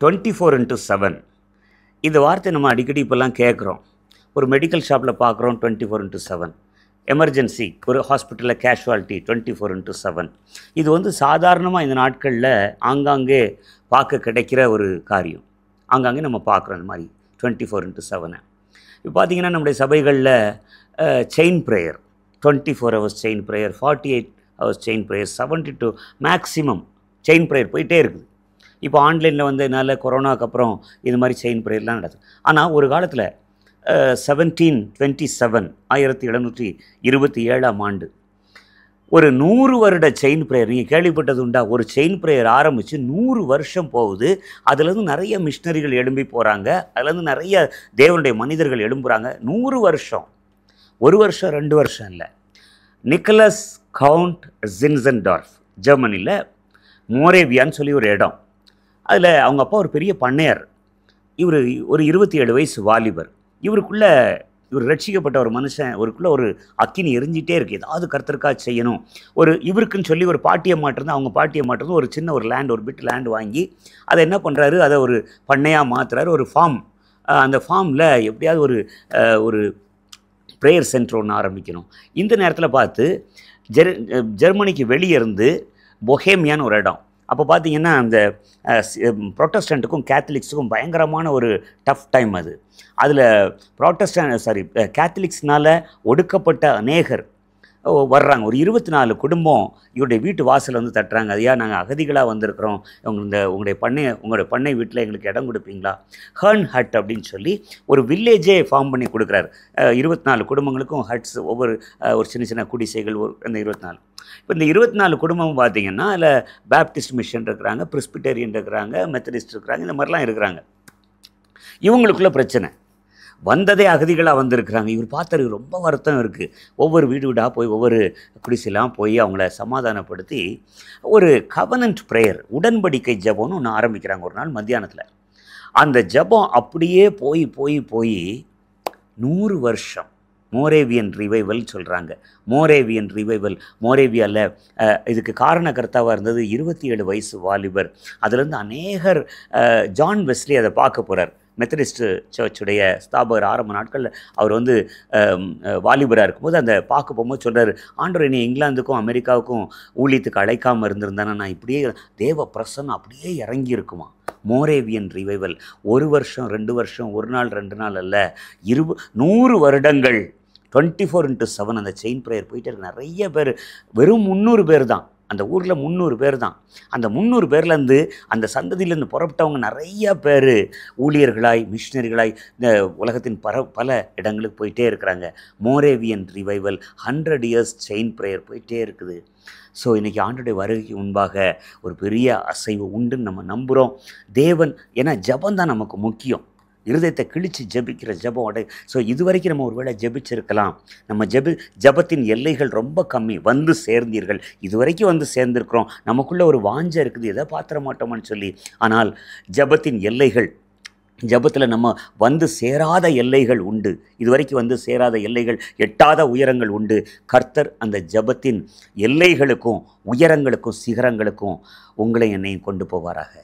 24/7 இந்த வார்த்தை நம்ம அடிக்கடி இப்போல்லாம் கேட்குறோம். ஒரு மெடிக்கல் ஷாப்பில் பார்க்குறோம் 24/7. எமர்ஜென்சி ஒரு ஹாஸ்பிட்டலில் கேஷுவாலிட்டி 24/7. இது வந்து சாதாரணமாக இந்த நாட்களில் ஆங்காங்கே பார்க்க கிடைக்கிற ஒரு காரியம். ஆங்காங்கே நம்ம பார்க்குறோம் இந்த மாதிரி 24/7. இப்போ பார்த்தீங்கன்னா நம்முடைய சபைகளில் chain prayer 24 hours chain prayer, 48 hours chain prayer, 72 maximum chain prayer போயிட்டே இருக்குது. இப்போ ஆன்லைனில் வந்து என்னால் கொரோனாவுக்கு அப்புறம் இது மாதிரி செயின் ப்ரேயர்லாம் நடக்குது. ஆனால் ஒரு காலத்தில் 1727 1727ஆம் ஆண்டு ஒரு 100 வருட செயின் ப்ரேயர் நீங்கள் கேள்விப்பட்டது உண்டா? ஒரு செயின் ப்ரேயர் ஆரம்பித்து 100 வருஷம் போகுது. அதுலேருந்து நிறைய மிஷினரிகள் எழும்பி போகிறாங்க. அதுலேருந்து நிறைய தேவனுடைய மனிதர்கள் எழும்புகிறாங்க. 100 வருஷம், ஒரு வருஷம் 2 வருஷம் இல்லை. நிக்கலஸ் கவுண்ட் ஜின்சன்டார்ஃப் ஜெர்மனியில் மோரேவியான்னு சொல்லி ஒரு இடம். அதில் அவங்க அப்பா ஒரு பெரிய பண்ணையார். இவர் ஒரு 27 வயசு வாலிபர். இவர் ரட்சிக்கப்பட்ட ஒரு மனுஷன். இவருக்குள்ளே ஒரு அக்கினி எரிஞ்சிட்டே இருக்குது. ஏதாவது கர்த்தருக்காக செய்யணும். இவருக்குன்னு சொல்லி ஒரு பாட்டியம்மாட்ட இருந்து அவங்க பாட்டியம்மாட்ட ஒரு சின்ன ஒரு லேண்ட், ஒரு பிட் லேண்ட் வாங்கி அதை என்ன பண்ணுறாரு, அதை ஒரு பண்ணையாக மாற்றுறாரு. ஒரு ஃபார்ம், அந்த ஃபார்மில் எப்படியாவது ஒரு ப்ரேயர் சென்டர் ஒன்று ஆரம்பிக்கணும். இந்த நேரத்தில் பார்த்து ஜெர்மனிக்கு வெளியே இருந்து பொஹேமியான்னு ஒரு இடம். அப்போ பார்த்தீங்கன்னா அந்த ப்ரொட்டஸ்டண்ட்டுக்கும் கேத்தலிக்ஸுக்கும் பயங்கரமான ஒரு டஃப் டைம் அது. அதில் கேத்தலிக்ஸ்னால் ஒடுக்கப்பட்ட அநேகர் வர்றாங்க. ஒரு 24 குடும்பம் இவருடைய வீட்டு வாசல் வந்து தட்டுறாங்க. ஐயா, நாங்கள் அகதிகளாக வந்திருக்கிறோம், உங்களுடைய பண்ணை வீட்டில் எங்களுக்கு இடம் கொடுப்பீங்களா? ஹர்ன் ஹட் அப்படின்னு சொல்லி ஒரு வில்லேஜே ஃபார்ம் பண்ணி கொடுக்குறாரு. 24 குடும்பங்களுக்கும் ஹட்ஸ், ஒரு சின்ன சின்ன குடிசைகள், அந்த 24. இப்போ இந்த 24 குடும்பமும் பார்த்தீங்கன்னா அதில் பேப்டிஸ்ட் மிஷன் இருக்கிறாங்க, பிரிஸ்பிட்டேரியன் இருக்கிறாங்க, மெத்தடிஸ்ட் இருக்கிறாங்க, இந்த மாதிரிலாம் இருக்கிறாங்க. இவங்களுக்குள்ள பிரச்சனை. வந்ததே அகதிகளாக வந்திருக்கிறாங்க. இவர் பார்த்தாரு, ரொம்ப வருத்தம் இருக்குது. ஒவ்வொரு வீடாக போய் ஒவ்வொரு குடிசைலாம் போய் அவங்கள சமாதானப்படுத்தி ஒரு கவனன்ட் ப்ரேயர், உடன்படிக்கை ஜெபம்னு ஒன்று ஆரம்பிக்கிறாங்க ஒரு நாள் மத்தியானத்தில். அந்த ஜெபம் அப்படியே போய் 100 வருஷம் மோரேவியன் ரிவைவல் சொல்கிறாங்க. மோரேவியன் ரிவைவல், மோரேவியாவில் இதுக்கு காரணக்கர்த்தாவாக இருந்தது 27 வயசு வாலிபர். அதுலேருந்து அநேகர், ஜான் வெஸ்லி அதை பார்க்க போகிறார். மெத்தடிஸ்ட் சர்ச்சுடைய ஸ்தாபகர். ஆரம்ப நாட்களில் அவர் வந்து வாலிபராக இருக்கும்போது அந்த பார்க்க போகும்போது சொல்கிறார், ஆண்டவர் என்னை இங்கிலாந்துக்கும் அமெரிக்காவுக்கும் ஊழியத்துக்கு அழைக்காமல் இருந்திருந்தானே நான் இப்படியே தேவ பிரசன்னம் அப்படியே இறங்கி இருக்குமா. மோரேவியன் ரிவைவல் 1 வருஷம் 2 வருஷம், 1 நாள் 2 நாள் அல்ல, 100 வருடங்கள் 24/7 அந்த செயின் ப்ரேயர் போயிட்டு இருக்கு. நிறைய பேர், வெறும் 300 பேர் தான் அந்த ஊரில், 300 பேர் தான். அந்த 300 பேர்லேருந்து, அந்த சந்ததியிலேருந்து புறப்பட்டவங்க நிறைய பேர் ஊழியர்களாய், மிஷினரிகளாய் இந்த உலகத்தின் பல இடங்களுக்கு போயிட்டே இருக்கிறாங்க. மோரேவியன் ரிவைவல் 100 years செயின் ப்ரேயர் போயிட்டே இருக்குது. ஸோ இன்றைக்கி ஆண்டோடைய வருகைக்கு முன்பாக ஒரு பெரிய அசைவு உண்டுன்னு நம்ம நம்புகிறோம். தேவன், ஏன்னா ஜபம் தான் நமக்கு முக்கியம். இருதயத்தை கிழித்து ஜபிக்கிற ஜபம். ஸோ இது வரைக்கும் நம்ம ஒருவேளை ஜபிச்சிருக்கலாம். நம்ம ஜபத்தின் எல்லைகள் ரொம்ப கம்மி. வந்து சேர்ந்தீர்கள், இது வரைக்கும் வந்து சேர்ந்துருக்குறோம். நமக்குள்ளே ஒரு வாஞ்சை இருக்குது, எதை பாத்திர மாட்டோமான்னு சொல்லி. ஆனால் ஜபத்தின் எல்லைகள், ஜபத்தில் நம்ம வந்து சேராத எல்லைகள் உண்டு. இதுவரைக்கும் வந்து சேராத எல்லைகள், எட்டாத உயரங்கள் உண்டு. கர்த்தர் அந்த ஜபத்தின் எல்லைகளுக்கும் உயரங்களுக்கும் சிகரங்களுக்கும் உங்களை என்னையும் கொண்டு போவாராக.